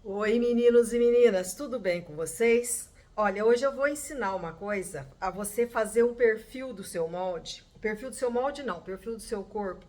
Oi, meninos e meninas, tudo bem com vocês? Olha, hoje eu vou ensinar uma coisa a você fazer o perfil do seu molde. O perfil do seu molde não, o perfil do seu corpo.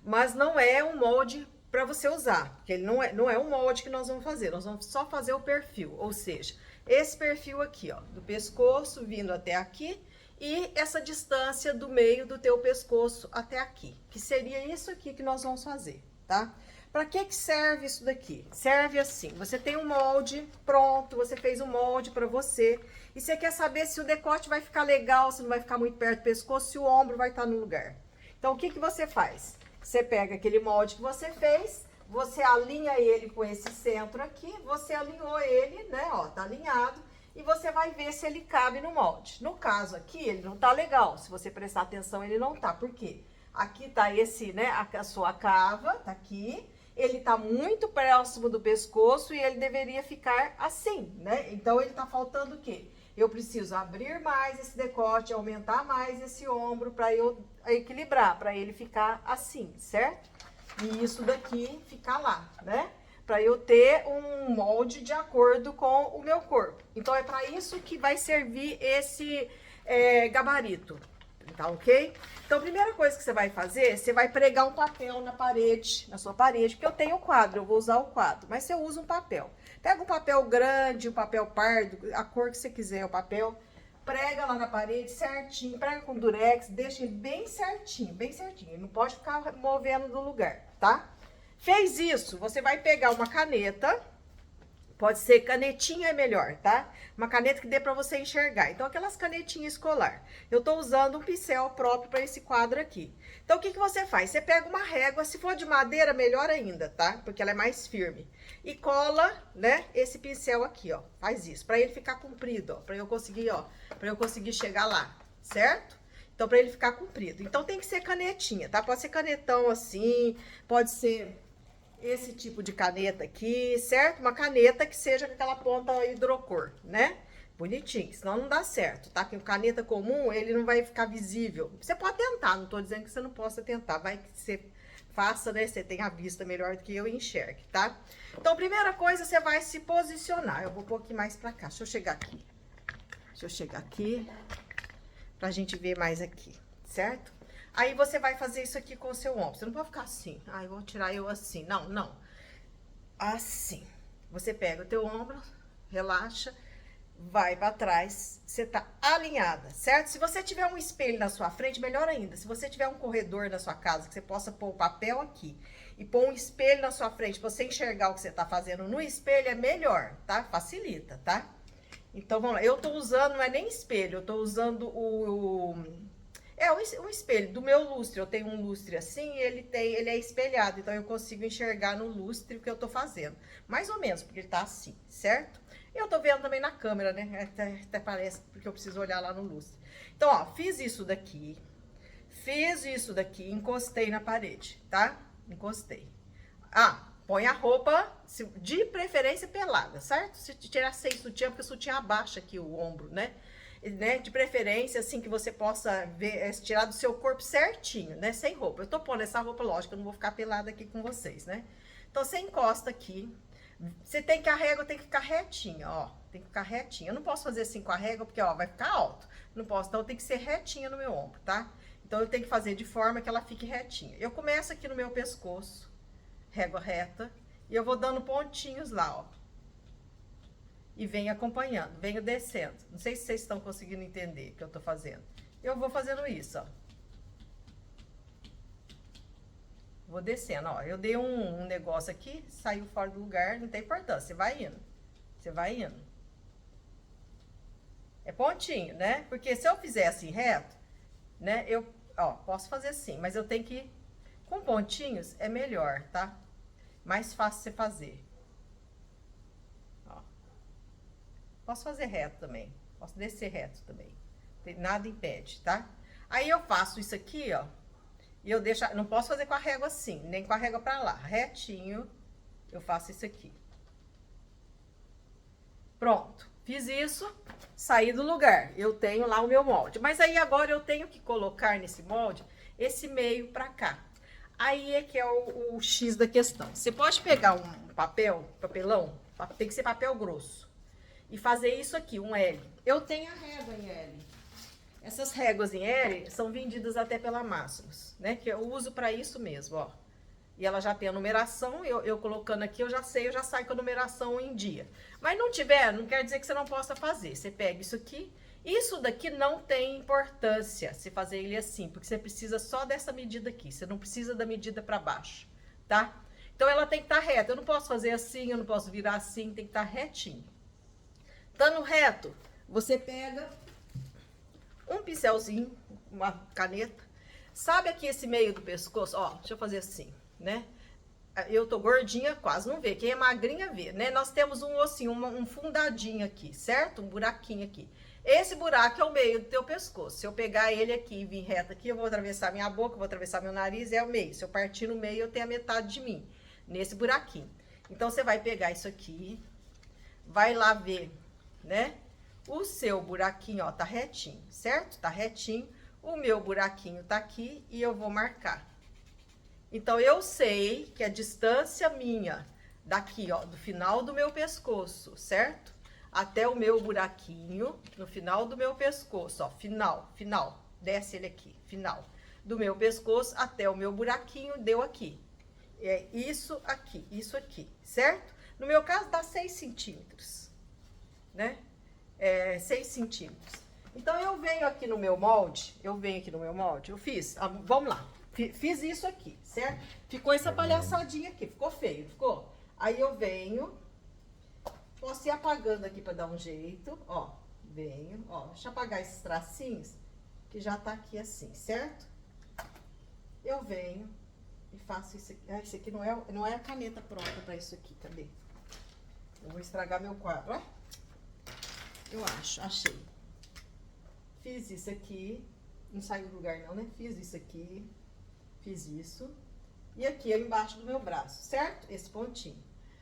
Mas não é um molde para você usar, porque ele não é um molde que nós vamos fazer. Nós vamos só fazer o perfil, ou seja, esse perfil aqui, ó, do pescoço vindo até aqui e essa distância do meio do teu pescoço até aqui, que seria isso aqui que nós vamos fazer, tá? Para que serve isso daqui? Serve assim, você tem um molde pronto, você fez um molde para você, e você quer saber se o decote vai ficar legal, se não vai ficar muito perto do pescoço, se o ombro vai estar no lugar. Então, o que que você faz? Você pega aquele molde que você fez, você alinha ele com esse centro aqui, você alinhou ele, né, ó, tá alinhado, e você vai ver se ele cabe no molde. No caso aqui, ele não tá legal, se você prestar atenção, ele não tá, por quê? Aqui tá esse, né, a sua cava, tá aqui, ele tá muito próximo do pescoço e ele deveria ficar assim, né? Então, ele tá faltando o quê? Eu preciso abrir mais esse decote, aumentar mais esse ombro para eu equilibrar, para ele ficar assim, certo? E isso daqui ficar lá, né? Para eu ter um molde de acordo com o meu corpo. Então, é para isso que vai servir esse gabarito. Tá ok? Então, a primeira coisa que você vai fazer, você vai pregar um papel na parede, na sua parede, porque eu tenho o quadro, eu vou usar o quadro, mas você usa um papel. Pega um papel grande, um papel pardo, a cor que você quiser, o papel, prega lá na parede certinho, prega com durex, deixa ele bem certinho, ele não pode ficar movendo do lugar, tá? Fez isso, você vai pegar uma caneta. Pode ser canetinha é melhor, tá? Uma caneta que dê pra você enxergar. Então, aquelas canetinhas escolar. Eu tô usando um pincel próprio para esse quadro aqui. Então, o que que você faz? Você pega uma régua, se for de madeira, melhor ainda, tá? Porque ela é mais firme. E cola, né, esse pincel aqui, ó. Faz isso, para ele ficar comprido, ó. Pra eu conseguir, ó, pra eu conseguir chegar lá, certo? Então, para ele ficar comprido. Então, tem que ser canetinha, tá? Pode ser canetão assim, pode ser esse tipo de caneta aqui, certo? Uma caneta que seja com aquela ponta hidrocor, né? Bonitinho, senão não dá certo, tá? Que caneta comum, ele não vai ficar visível. Você pode tentar, não tô dizendo que você não possa tentar, vai que você faça, né? Você tem a vista melhor do que eu enxergue, tá? Então, primeira coisa, você vai se posicionar. Eu vou um pouquinho mais pra cá, deixa eu chegar aqui. Deixa eu chegar aqui, pra gente ver mais aqui, certo? Aí você vai fazer isso aqui com o seu ombro. Você não pode ficar assim. Ah, eu vou tirar eu assim. Não, não. Assim. Você pega o teu ombro, relaxa, vai pra trás. Você tá alinhada, certo? Se você tiver um espelho na sua frente, melhor ainda. Se você tiver um corredor na sua casa, que você possa pôr o papel aqui e pôr um espelho na sua frente, pra você enxergar o que você tá fazendo no espelho, é melhor, tá? Facilita, tá? Então, vamos lá. Eu tô usando, não é nem espelho, eu tô usando o espelho do meu lustre. Eu tenho um lustre assim, ele é espelhado, então eu consigo enxergar no lustre o que eu tô fazendo. Mais ou menos, porque ele tá assim, certo? Eu tô vendo também na câmera, né? Até parece, porque eu preciso olhar lá no lustre. Então, ó, fiz isso daqui, encostei na parede, tá? Encostei. Ah, põe a roupa, de preferência pelada, certo? Se tirar sem sutiã, porque o sutiã abaixa aqui o ombro, né? De preferência, assim, que você possa ver, tirar do seu corpo certinho, né? Sem roupa. Eu tô pondo essa roupa, lógico, eu não vou ficar pelada aqui com vocês, né? Então, você encosta aqui. Você tem que, a régua tem que ficar retinha, ó. Tem que ficar retinha. Eu não posso fazer assim com a régua, porque, ó, vai ficar alto. Não posso, então tem que ser retinha no meu ombro, tá? Então, eu tenho que fazer de forma que ela fique retinha. Eu começo aqui no meu pescoço, régua reta, e eu vou dando pontinhos lá, ó. E venho acompanhando, venho descendo. Não sei se vocês estão conseguindo entender o que eu tô fazendo. Eu vou fazendo isso, ó. Vou descendo, ó. Eu dei um negócio aqui, saiu fora do lugar, não tem importância. Você vai indo. Você vai indo. É pontinho, né? Porque se eu fizer assim reto, né? Ó, posso fazer assim, mas eu tenho que... Com pontinhos é melhor, tá? Mais fácil você fazer. Posso fazer reto também. Posso descer reto também. Nada impede, tá? Aí eu faço isso aqui, ó. E eu deixo... Não posso fazer com a régua assim, nem com a régua pra lá. Retinho, eu faço isso aqui. Pronto. Fiz isso, saí do lugar. Eu tenho lá o meu molde. Mas aí agora eu tenho que colocar nesse molde esse meio pra cá. Aí é que é o X da questão. Você pode pegar um papelão, Tem que ser papel grosso. E fazer isso aqui, um L. Eu tenho a régua em L. Essas réguas em L são vendidas até pela Máximos, né? Que eu uso para isso mesmo, ó. E ela já tem a numeração, eu colocando aqui, eu já sei, eu já saio com a numeração em dia. Mas não tiver, não quer dizer que você não possa fazer. Você pega isso aqui. Isso daqui não tem importância se fazer ele assim, porque você precisa só dessa medida aqui. Você não precisa da medida para baixo, tá? Então, ela tem que estar reta. Eu não posso fazer assim, eu não posso virar assim, tem que estar retinho. Estando reto, você pega um pincelzinho, uma caneta. Sabe aqui esse meio do pescoço? Ó, deixa eu fazer assim, né? Eu tô gordinha, quase não vê. Quem é magrinha vê, né? Nós temos um ossinho, um fundadinho aqui, certo? Um buraquinho aqui. Esse buraco é o meio do teu pescoço. Se eu pegar ele aqui e vir reto aqui, eu vou atravessar minha boca, vou atravessar meu nariz, é o meio. Se eu partir no meio, eu tenho a metade de mim, nesse buraquinho. Então, você vai pegar isso aqui, vai lá ver, né? O seu buraquinho, ó, tá retinho, certo? Tá retinho. O meu buraquinho tá aqui e eu vou marcar. Então, eu sei que a distância minha daqui, ó, do final do meu pescoço, certo? Até o meu buraquinho, no final do meu pescoço, ó, final, desce ele aqui, final. Do meu pescoço até o meu buraquinho, deu aqui. É isso aqui, certo? No meu caso, dá 6 centímetros, né? 6 centímetros. Então, eu venho aqui no meu molde, eu fiz, vamos lá. Fiz isso aqui, certo? Ficou essa palhaçadinha aqui, ficou feio, ficou? Aí eu venho, posso ir apagando aqui pra dar um jeito, ó, venho, ó, deixa eu apagar esses tracinhos, que já tá aqui assim, certo? Eu venho e faço isso aqui. Ah, isso aqui não é a caneta pronta pra isso aqui, cadê? Eu vou estragar meu quadro, ó. Eu achei. Fiz isso aqui, não saiu do lugar não, né? Fiz isso aqui. Fiz isso. E aqui é embaixo do meu braço, certo? Esse pontinho.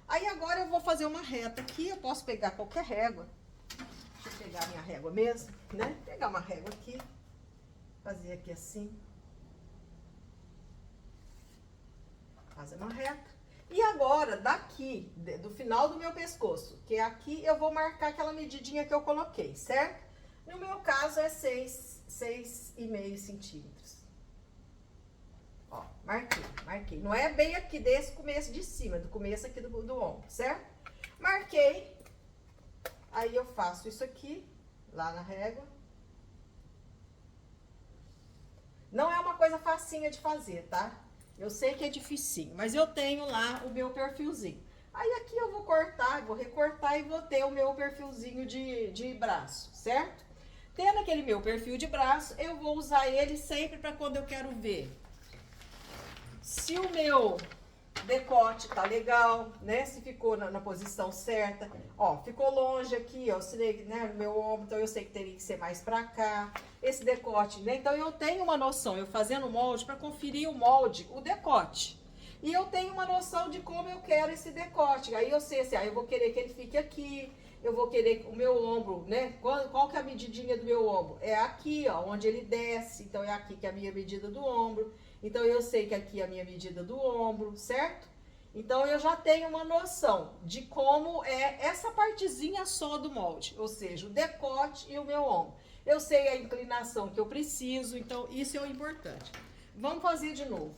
Aí agora eu vou fazer uma reta aqui. Eu posso pegar qualquer régua. Deixa eu pegar a minha régua mesmo, né? Pegar uma régua aqui. Fazer aqui assim. Fazer uma reta. E agora, daqui, do final do meu pescoço, que é aqui, eu vou marcar aquela medidinha que eu coloquei, certo? No meu caso, é 6,5 centímetros. Ó, marquei. Não é bem aqui desse começo de cima, do começo aqui do ombro, certo? Marquei. Aí eu faço isso aqui, lá na régua. Não é uma coisa facinha de fazer, tá? Eu sei que é dificinho, mas eu tenho lá o meu perfilzinho. Aí aqui eu vou cortar, vou recortar e vou ter o meu perfilzinho de braço, certo? Tendo aquele meu perfil de braço, eu vou usar ele sempre para quando eu quero ver se o meu decote tá legal, né? Se ficou na posição certa. Ó, ficou longe aqui, ó, né, no meu ombro, então eu sei que teria que ser mais pra cá. Esse decote, né? Então eu tenho uma noção, eu fazendo o molde, pra conferir o molde, o decote. E eu tenho uma noção de como eu quero esse decote. Aí eu sei assim, eu vou querer que ele fique aqui, eu vou querer o meu ombro, né? Qual que é a medidinha do meu ombro? É aqui, ó, onde ele desce, então é aqui que é a minha medida do ombro. Então, eu sei que aqui é a minha medida do ombro, certo? Então, eu já tenho uma noção de como é essa partezinha só do molde, ou seja, o decote e o meu ombro. Eu sei a inclinação que eu preciso, então, isso é o importante. Vamos fazer de novo,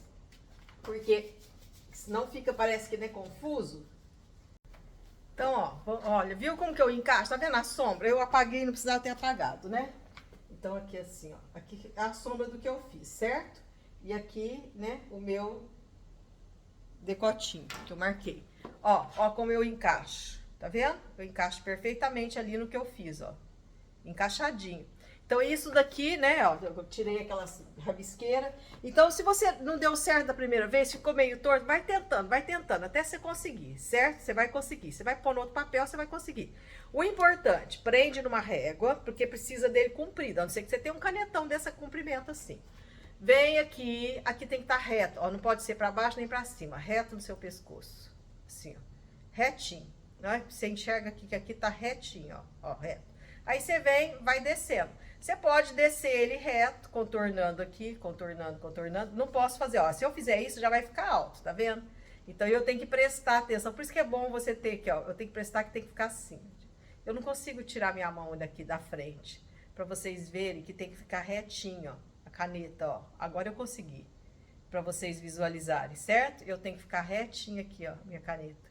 porque senão fica, parece que, né, confuso. Então, ó, olha, viu como que eu encaixo? Tá vendo a sombra? Eu apaguei, não precisava ter apagado, né? Então, aqui assim, ó, aqui é a sombra do que eu fiz, certo? E aqui, né, o meu decotinho que eu marquei. Ó como eu encaixo, tá vendo? Eu encaixo perfeitamente ali no que eu fiz, ó. Encaixadinho. Então, isso daqui, né, ó, eu tirei aquelas rabisqueiras. Então, se você não deu certo da primeira vez, ficou meio torto, vai tentando, até você conseguir, certo? Você vai conseguir. Você vai pôr no outro papel, você vai conseguir. O importante, prende numa régua, porque precisa dele comprido, a não ser que você tenha um canetão dessa comprimento assim. Vem aqui, aqui tem que estar reto, ó, não pode ser para baixo nem para cima, reto no seu pescoço, assim, ó, retinho, né? Você enxerga aqui que aqui tá retinho, ó, reto. Aí você vem, vai descendo. Você pode descer ele reto, contornando aqui, contornando. Não posso fazer, ó, se eu fizer isso já vai ficar alto, tá vendo? Então eu tenho que prestar atenção. Por isso que é bom você ter aqui, ó. Eu tenho que prestar que tem que ficar assim. Eu não consigo tirar minha mão daqui da frente. Pra vocês verem que tem que ficar retinho, ó. A caneta, ó. Agora eu consegui. Pra vocês visualizarem, certo? Eu tenho que ficar retinho aqui, ó. Minha caneta.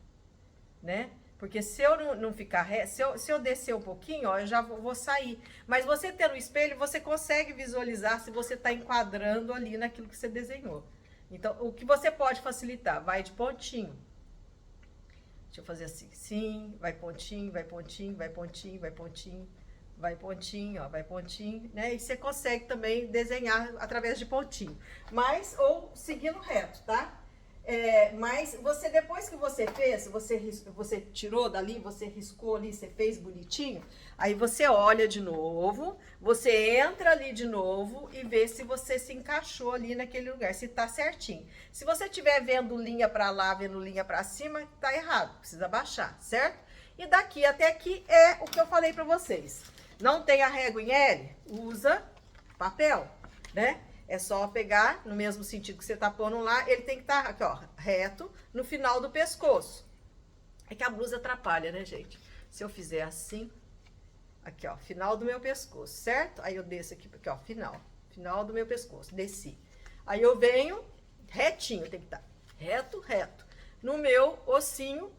Né? Porque se eu não ficar reto, se eu descer um pouquinho, ó, eu já vou sair. Mas você tendo o espelho, você consegue visualizar se você tá enquadrando ali naquilo que você desenhou. Então, o que você pode facilitar? Vai de pontinho. Deixa eu fazer assim. Sim, vai pontinho, vai pontinho, vai pontinho, vai pontinho, vai pontinho, ó, vai pontinho, né? E você consegue também desenhar através de pontinho. Mas, ou seguindo reto, tá? Mas você, depois que você fez, você tirou dali, você riscou ali, você fez bonitinho, aí você olha de novo, você entra ali de novo e vê se você se encaixou ali naquele lugar, se tá certinho. Se você estiver vendo linha pra lá, vendo linha pra cima, tá errado, precisa baixar, certo? E daqui até aqui é o que eu falei pra vocês. Não tem a régua em L? Usa papel, né? É só pegar no mesmo sentido que você tá pondo lá, ele tem que estar aqui, ó, reto no final do pescoço. É que a blusa atrapalha, né, gente? Se eu fizer assim, aqui, ó, final do meu pescoço, certo? Aí eu desço aqui, ó, final do meu pescoço, desci. Aí eu venho retinho, tem que estar reto, reto, no meu ossinho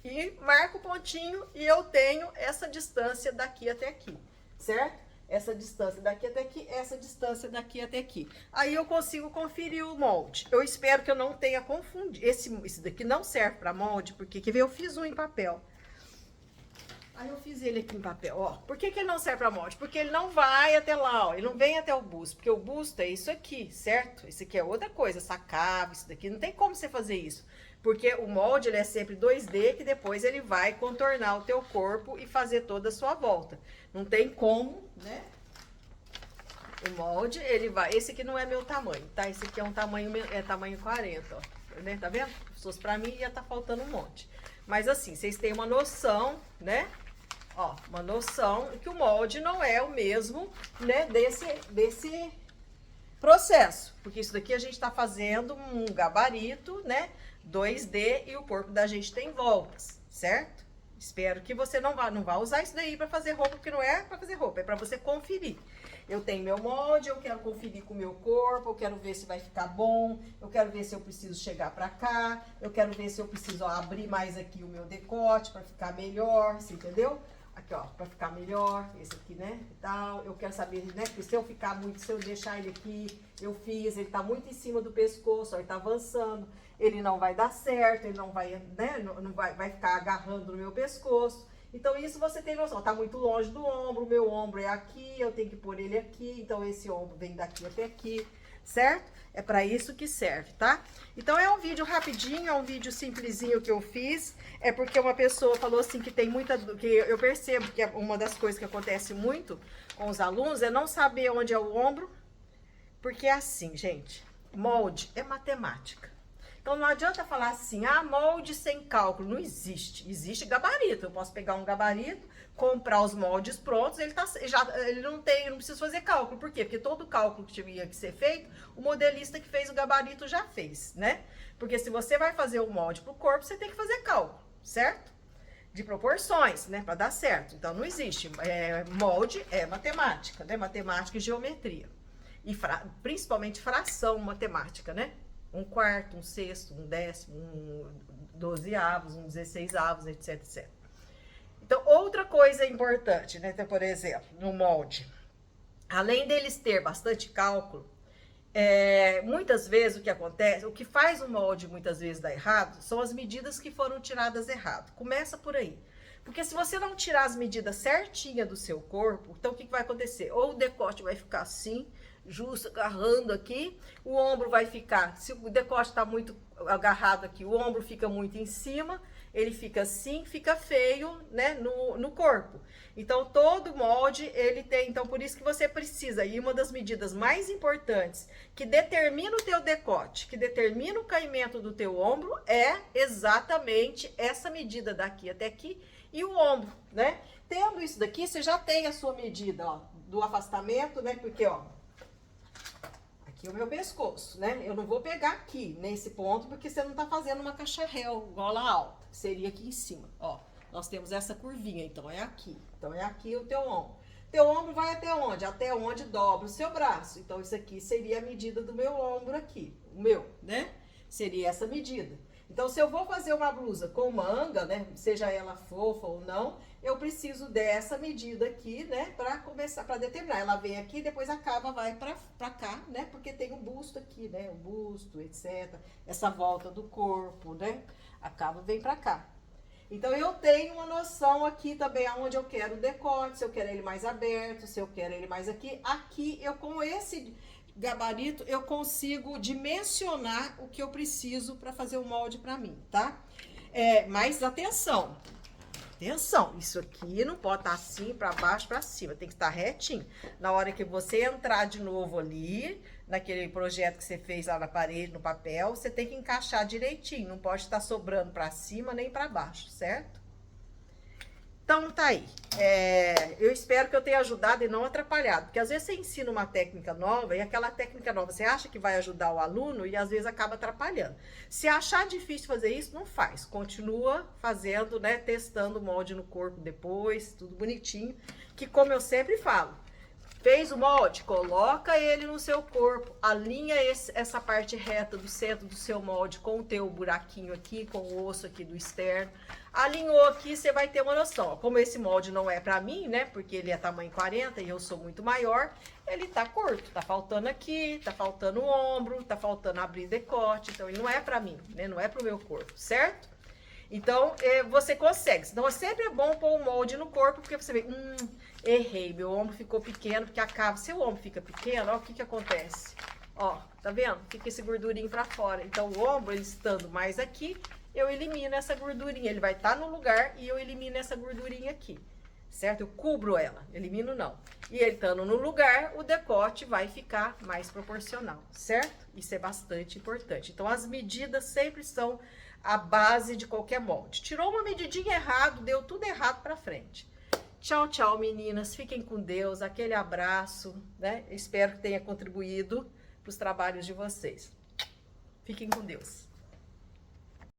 e marco o pontinho e eu tenho essa distância daqui até aqui, certo? Essa distância daqui até aqui, essa distância daqui até aqui. Aí eu consigo conferir o molde. Eu espero que eu não tenha confundido. Esse daqui não serve para molde, porque quer ver? Eu fiz um em papel. Aí eu fiz ele aqui em papel, ó. Por que ele não serve para molde? Porque ele não vai até lá, ó. Ele não vem até o busto, porque o busto é isso aqui, certo? Isso aqui é outra coisa, sacava, isso daqui. Não tem como você fazer isso. Porque o molde, ele é sempre 2D, que depois ele vai contornar o teu corpo e fazer toda a sua volta. Não tem como, né? O molde, ele vai... Esse aqui não é meu tamanho, tá? Esse aqui é um tamanho, tamanho 40, ó. Né? Tá vendo? Se fosse pra mim, ia tá faltando um monte. Mas assim, vocês têm uma noção, né? Ó, uma noção que o molde não é o mesmo, né? Desse processo. Porque isso daqui a gente tá fazendo um gabarito, né? 2D e o corpo da gente tem voltas, certo? Espero que você não vá usar isso daí para fazer roupa, porque não é para fazer roupa, é para você conferir. Eu tenho meu molde, eu quero conferir com o meu corpo, eu quero ver se vai ficar bom, eu quero ver se eu preciso chegar para cá, eu quero ver se eu preciso abrir mais aqui o meu decote para ficar melhor, você entendeu? Aqui, ó, para ficar melhor, esse aqui, né, e tal. Eu quero saber, né, que se eu ficar muito, se eu deixar ele aqui, ele tá muito em cima do pescoço, ó, ele tá avançando, ele não vai dar certo, ele não vai, né, não vai ficar agarrando no meu pescoço. Então, isso você tem noção, tá muito longe do ombro, o meu ombro é aqui, eu tenho que pôr ele aqui, então esse ombro vem daqui até aqui, certo? É para isso que serve, tá? Então, é um vídeo rapidinho, é um vídeo simplesinho que eu fiz. É porque uma pessoa falou assim que tem muita... que eu percebo que uma das coisas que acontece muito com os alunos é não saber onde é o ombro. Porque é assim, gente, molde é matemática. Então, não adianta falar assim, ah, molde sem cálculo. Não existe. Existe gabarito. Eu posso pegar um gabarito, comprar os moldes prontos, ele não precisa fazer cálculo. Por quê? Porque todo cálculo que tinha que ser feito, o modelista que fez o gabarito já fez, né? Porque se você vai fazer o molde pro corpo, você tem que fazer cálculo, certo? De proporções, né? Para dar certo. Então, não existe. Molde é matemática, né? Matemática e geometria. E principalmente fração matemática, né? 1/4, 1/6, 1/10, 12avos, 16avos, etc, etc. Então, outra coisa importante, né? Então, por exemplo, no molde, além deles ter bastante cálculo, muitas vezes o que acontece, o que faz o molde muitas vezes dar errado, são as medidas que foram tiradas errado. Começa por aí. Porque se você não tirar as medidas certinhas do seu corpo, então o que vai acontecer? Ou o decote vai ficar assim, justo, agarrando aqui, o ombro vai ficar, se o decote está muito agarrado aqui, o ombro fica muito em cima, ele fica assim, fica feio, né, no corpo. Então, todo molde, ele tem, então, por isso que você precisa, e uma das medidas mais importantes, que determina o teu decote, que determina o caimento do teu ombro, é exatamente essa medida daqui até aqui, e o ombro, né? Tendo isso daqui, você já tem a sua medida, ó, do afastamento, né, porque, ó, aqui é o meu pescoço, né? Eu não vou pegar aqui, nesse ponto, porque você não tá fazendo uma cacharel gola alta. Seria aqui em cima, ó. Nós temos essa curvinha, então é aqui. Então é aqui o teu ombro. Teu ombro vai até onde? Até onde dobra o seu braço. Então isso aqui seria a medida do meu ombro aqui. O meu, né? Seria essa medida. Então, se eu vou fazer uma blusa com manga, né, seja ela fofa ou não, eu preciso dessa medida aqui, né, para começar, para determinar. Ela vem aqui, depois acaba, vai para cá, né, porque tem o busto aqui, né, o busto, etc. Essa volta do corpo, né, acaba, vem para cá. Então, eu tenho uma noção aqui também aonde eu quero o decote, se eu quero ele mais aberto, se eu quero ele mais aqui. Aqui, eu com esse gabarito, eu consigo dimensionar o que eu preciso para fazer o molde para mim, tá? Mas atenção, isso aqui não pode estar assim, para baixo, para cima, tem que estar retinho. Na hora que você entrar de novo ali, naquele projeto que você fez lá na parede, no papel, você tem que encaixar direitinho, não pode estar sobrando para cima nem para baixo, certo? Então, tá aí. Eu espero que eu tenha ajudado e não atrapalhado, porque às vezes você ensina uma técnica nova e aquela técnica nova você acha que vai ajudar o aluno e às vezes acaba atrapalhando. Se achar difícil fazer isso, não faz. Continua fazendo, né, testando o molde no corpo depois, tudo bonitinho, que como eu sempre falo, fez o molde, coloca ele no seu corpo, alinha essa parte reta do centro do seu molde com o teu buraquinho aqui, com o osso aqui do externo. Alinhou aqui, você vai ter uma noção. Ó, como esse molde não é pra mim, né, porque ele é tamanho 40 e eu sou muito maior, ele tá curto, tá faltando aqui, tá faltando o ombro, tá faltando abrir decote, então ele não é pra mim, né, não é pro meu corpo, certo? Então, você consegue. Então, sempre é bom pôr o molde no corpo, porque você vê, errei, meu ombro ficou pequeno, porque acaba. Se o ombro fica pequeno, ó, o que acontece? Ó, tá vendo? Fica esse gordurinho pra fora. Então, o ombro, ele estando mais aqui, eu elimino essa gordurinha. Ele vai estar no lugar e eu elimino essa gordurinha aqui, certo? Eu cubro ela, elimino não. E ele estando no lugar, o decote vai ficar mais proporcional, certo? Isso é bastante importante. Então, as medidas sempre são a base de qualquer molde. Tirou uma medidinha errado, deu tudo errado pra frente. Tchau, tchau, meninas. Fiquem com Deus. Aquele abraço, né? Espero que tenha contribuído para os trabalhos de vocês. Fiquem com Deus.